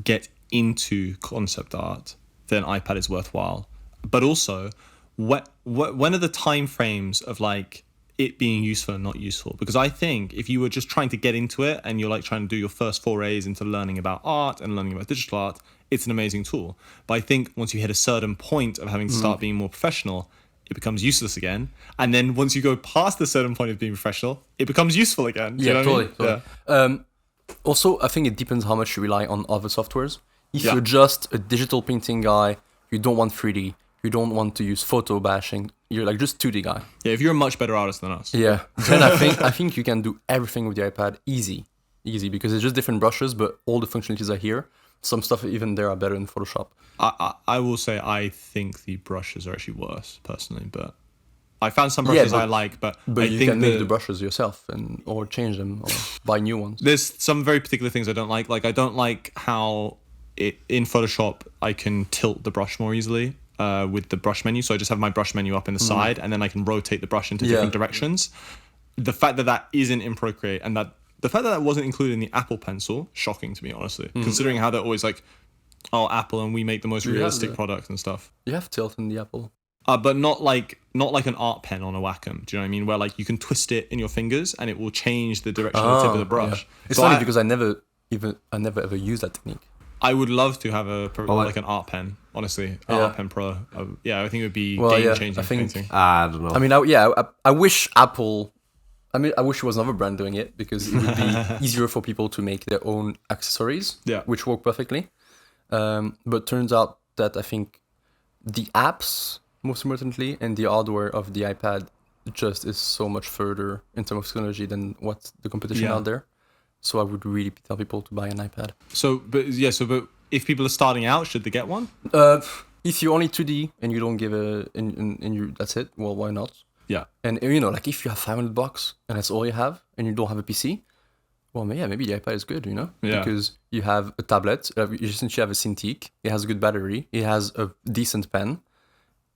get into concept art, then iPad is worthwhile? But also, when are the time frames of like it being useful and not useful? Because I think if you were just trying to get into it and you're like trying to do your first forays into learning about art and learning about digital art, it's an amazing tool. But I think once you hit a certain point of having to start being more professional, it becomes useless again. And then once you go past the certain point of being professional, it becomes useful again. Do you know what I mean? Totally. Yeah. Also, I think it depends how much you rely on other softwares. If Yeah. you're just a digital painting guy, you don't want 3D, you don't want to use photo bashing, you're like just 2D guy. Yeah, if you're a much better artist than us. Yeah. Then I think you can do everything with the iPad easy because it's just different brushes, but all the functionalities are here. Some stuff even there are better in Photoshop. I will say I think the brushes are actually worse personally, but I found some brushes I like, but I you think can make the brushes yourself or change them or buy new ones. there's some very particular things I don't like. Like I don't like how in Photoshop I can tilt the brush more easily with the brush menu. So I just have my brush menu up in the side, and then I can rotate the brush into different directions. The fact that isn't in Procreate, and the fact that wasn't included in the Apple Pencil, shocking to me, honestly. Considering how they're always like, "Oh, Apple, and we make the most realistic products and stuff." You have tilt in the Apple. But not like an art pen on a Wacom. Do you know what I mean? Where like you can twist it in your fingers and it will change the direction of the tip of the brush. Yeah. It's So funny because I never ever used that technique. I would love to have like an art pen. Honestly, art pen pro. I think it would be game changing. I think- painting. I don't know. I mean, I wish Apple. I mean, I wish it was another brand doing it because it would be easier for people to make their own accessories, which work perfectly. But turns out that I think the apps, most importantly, and the hardware of the iPad just is so much further in terms of technology than what the competition out there. So I would really tell people to buy an iPad. But if people are starting out, should they get one? If you're only 2D and you don't give that's it. Well, why not? Yeah. And like if you have $500 and that's all you have, and you don't have a PC, well, yeah, maybe the iPad is good, Yeah. because you have a tablet. Since you have a Cintiq, it has a good battery, it has a decent pen,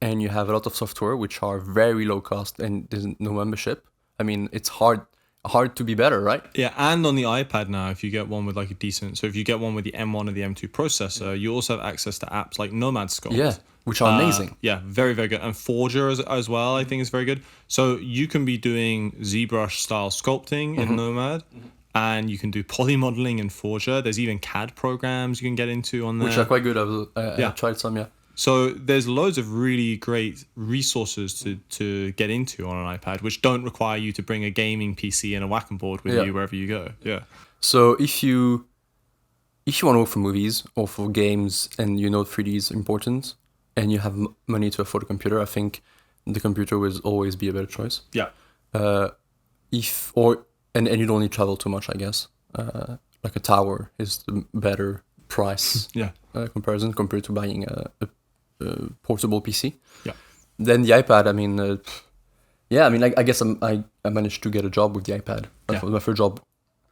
and you have a lot of software which are very low cost, and there's no membership. I mean, it's hard. hard to be better, right? Yeah, and on the iPad now, if you get one with like a decent, so if you get one with the M1 or the M2 processor, you also have access to apps like Nomad Sculpt. Yeah, which are amazing. Yeah, very, very good. And Forger as well, I think is very good. So you can be doing ZBrush style sculpting in Nomad, and you can do poly modeling in Forger. There's even CAD programs you can get into on there. Which are quite good. I tried some, yeah. So there's loads of really great resources to get into on an iPad, which don't require you to bring a gaming PC and a whacking board with you wherever you go. Yeah. So if you want to work for movies or for games and you know 3D is important and you have money to afford a computer, I think the computer will always be a better choice. Yeah. And you don't need to travel too much, I guess. Like a tower is the better price comparison compared to buying a portable PC. Yeah. Then the iPad, I mean, I guess I managed to get a job with the iPad. My first job.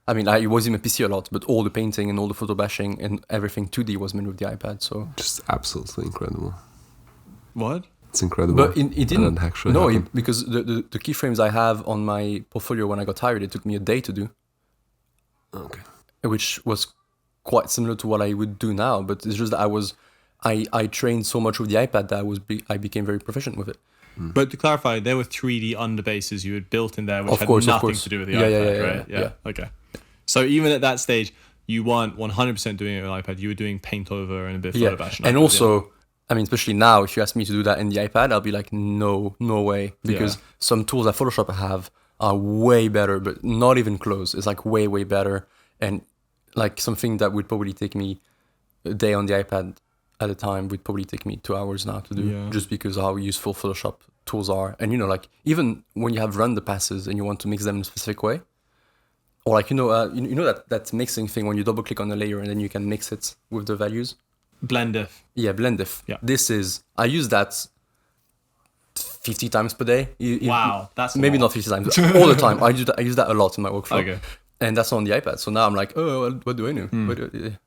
I mean, I was in my PC a lot, but all the painting and all the photo bashing and everything 2D was made with the iPad. So just absolutely incredible. What? It's incredible. But it didn't actually. No, because the keyframes I have on my portfolio when I got hired, it took me a day to do. Okay. Which was quite similar to what I would do now, but it's just that I trained so much with the iPad that I became very proficient with it. But to clarify, there were 3D underbases you had built in there, which Of course, nothing to do with the iPad, right? Yeah. Okay. So even at that stage, you weren't 100% doing it with iPad. You were doing paint over and a bit of photo bash. And also, I mean, especially now, if you ask me to do that in the iPad, I'll be like, no way, because some tools that Photoshop have are way better, but not even close. It's like way better, and like something that would probably take me a day on the iPad at a time would probably take me 2 hours now to do, just because of how useful Photoshop tools are. And like even when you have render passes and you want to mix them in a specific way, or like that mixing thing when you double click on a layer and then you can mix it with the values. Blend-if. Yeah, Blend-if. Yeah. I use that 50 times per day. Wow, that's maybe not 50 times, all the time. I use that a lot in my workflow. Okay. And that's on the iPad. So now I'm like, oh, what do I know?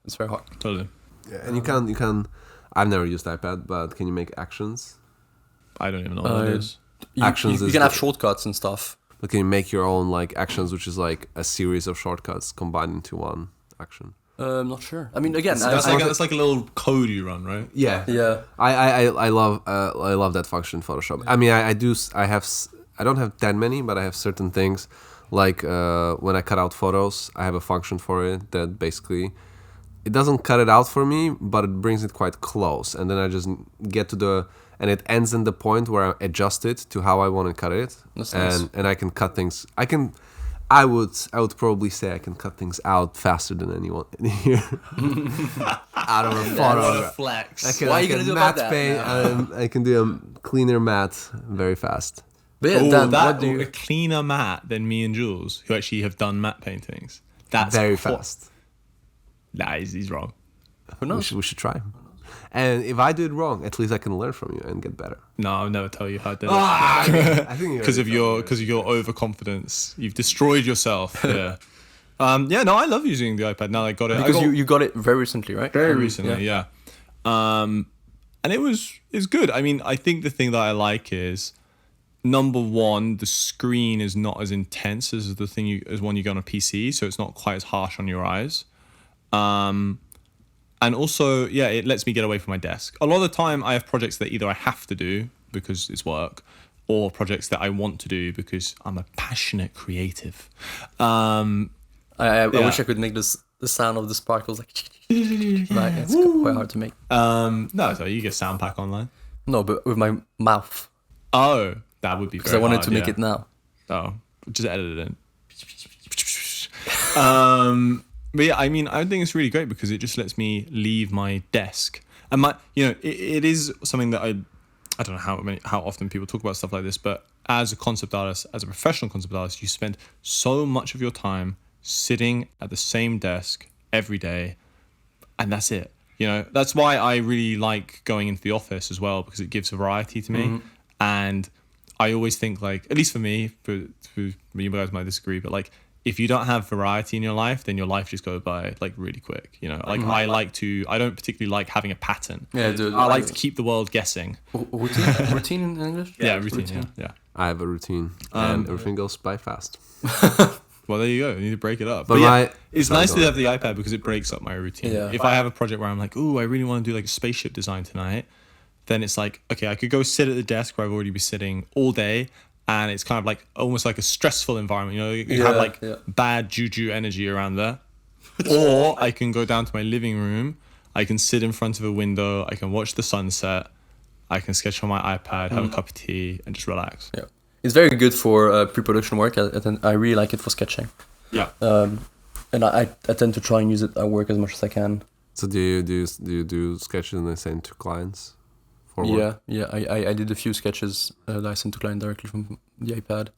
It's very hard. Totally. Yeah, and you can. I've never used iPad, but can you make actions? I don't even know what it is. Actions. You can have shortcuts and stuff. But can you make your own like actions, which is like a series of shortcuts combined into one action? I'm not sure. I mean, again, That's like a little code you run, right? Yeah. I love that function in Photoshop. I mean, I don't have that many, but I have certain things like when I cut out photos, I have a function for it that basically it doesn't cut it out for me, but it brings it quite close, and then I just get to and it ends in the point where I adjust it to how I want to cut it. That's nice. And I can cut things. I would probably say I can cut things out faster than anyone in here. Out of a photo. Flex. Why are you gonna do matte paint? I can do a cleaner matte very fast. But yeah, Dan, a cleaner matte than me and Jules, who actually have done matte paintings. That's very fast. Nah, he's wrong. Who knows? We should try. And if I do it wrong, at least I can learn from you and get better. No, I'll never tell you how to do it. I think Because of your overconfidence, you've destroyed yourself. Yeah. No, I love using the iPad now. I got it because you got it very recently, right? Very recently, yeah. And it's good. I mean, I think the thing that I like is, number one, the screen is not as intense as the thing as one you get on a PC, so it's not quite as harsh on your eyes. And also, it lets me get away from my desk. A lot of the time, I have projects that either I have to do because it's work, or projects that I want to do because I'm a passionate creative. I wish I could make the sound of the sparkles like. Right, it's quite hard to make. No, so you get sound pack online. No, but with my mouth. Oh, that would be because I wanted to make it now. Oh, just edit it in. But yeah, I mean, I think it's really great because it just lets me leave my desk. And it is something that I don't know how often people talk about stuff like this, but as a concept artist, as a professional concept artist, you spend so much of your time sitting at the same desk every day, and that's it. That's why I really like going into the office as well, because it gives variety to me. Mm-hmm. And I always think, like, at least for me, you guys might disagree, but like, if you don't have variety in your life, then your life just goes by like really quick. Like I don't particularly like having a pattern. Yeah, dude. I like to keep the world guessing. Routine in English? Yeah, routine. Yeah. I have a routine, and everything goes by fast. Well, there you go. I need to break it up. But it's nice to have the iPad because it breaks up my routine. Yeah. If I have a project where I'm like, ooh, I really want to do like a spaceship design tonight, then it's like, okay, I could go sit at the desk where I've already been sitting all day, and it's kind of like almost like a stressful environment. You know, you have like bad juju energy around there. Or I can go down to my living room. I can sit in front of a window. I can watch the sunset. I can sketch on my iPad, have a cup of tea, and just relax. Yeah, it's very good for pre-production work. I really like it for sketching. Yeah. And I tend to try and use it at work as much as I can. So do you do sketches and then send to clients for work? Yeah. I did a few sketches that I sent to client directly from the iPad.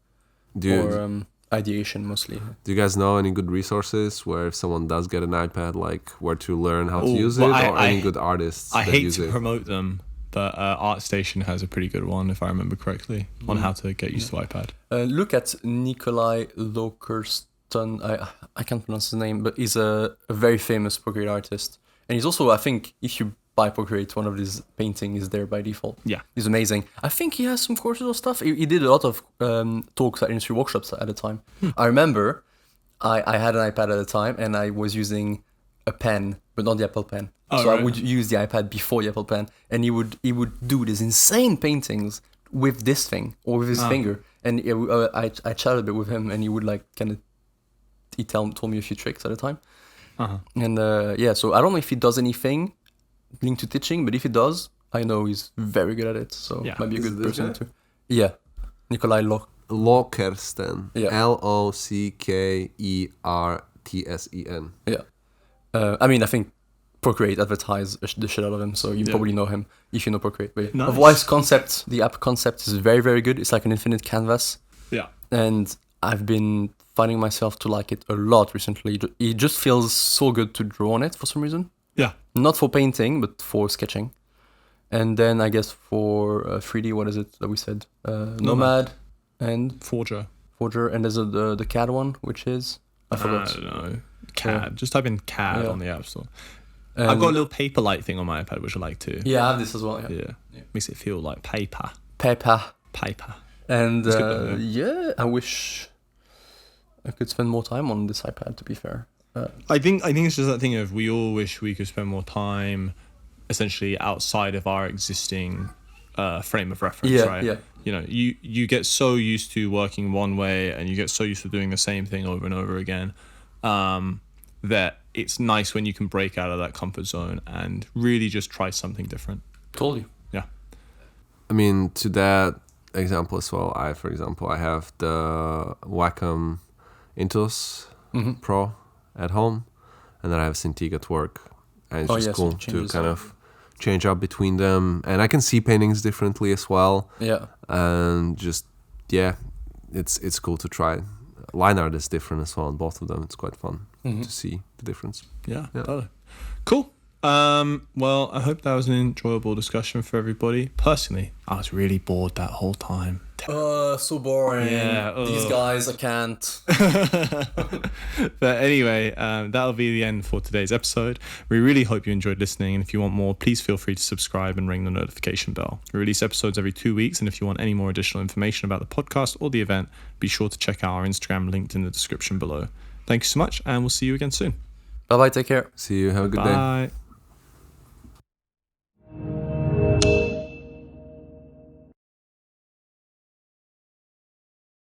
Ideation mostly. Do you guys know any good resources where if someone does get an iPad, like where to learn how to use it, or any good artists? I that hate use to it? promote them, but ArtStation has a pretty good one, if I remember correctly, on how to get used to iPad. Look at Nikolai Lokerston. I can't pronounce his name, but he's a very famous Procreate artist. And he's also, I think, if you buy Procreate, one of his paintings is there by default. Yeah. He's amazing. I think he has some courses or stuff. He did a lot of talks at industry workshops at the time. I remember I had an iPad at the time, and I was using a pen, but not the Apple Pen. Oh, so right. I would use the iPad before the Apple Pen, and he would do these insane paintings with this thing or with his finger. And I chatted a bit with him, and he would like kind of told me a few tricks at the time. And so I don't know if he does anything linked to teaching, but if he does, I know he's very good at it. So might be a good person too. Yeah, Nikolai Lokersten. Yeah. Lokertsen. Yeah. I mean, I think Procreate advertise the shit out of him, so you probably know him if you know Procreate. But Nice. otherwise, the app concept is very, very good. It's like an infinite canvas. Yeah. And I've been finding myself to like it a lot recently. It just feels so good to draw on it for some reason. Yeah. Not for painting, but for sketching. And then I guess for 3D, what is it that we said? Nomad and Forger. And there's the CAD one, which is I forgot. I don't know. CAD. Just type in CAD on the App Store. I've And- got a little Paperlight thing on my iPad, which I like too. Yeah, I have this as well. Yeah. Makes it feel like paper. Paper. And It's good though. I wish I could spend more time on this iPad, to be fair. I think it's just that thing of we all wish we could spend more time essentially outside of our existing frame of reference, right? Yeah. You know, you get so used to working one way and you get so used to doing the same thing over and over again that it's nice when you can break out of that comfort zone and really just try something different. Totally. Yeah. I mean, to that example as well, I have the Wacom Intuos Pro at home, and then I have Cintiq at work, and it's just cool to kind of change up between them, and I can see paintings differently as well. Yeah. And just it's cool to try. Line art is different as well on both of them. It's quite fun to see the difference. Yeah. Totally. Cool. Well, I hope that was an enjoyable discussion for everybody. Personally, I was really bored that whole time. So boring. Yeah, These guys, I can't. But anyway, that'll be the end for today's episode. We really hope you enjoyed listening, and if you want more, please feel free to subscribe and ring the notification bell. We release episodes every 2 weeks, and if you want any more additional information about the podcast or the event, be sure to check out our Instagram linked in the description below. Thank you so much, and we'll see you again soon. Bye-bye, take care. See you. Have a good day. Bye.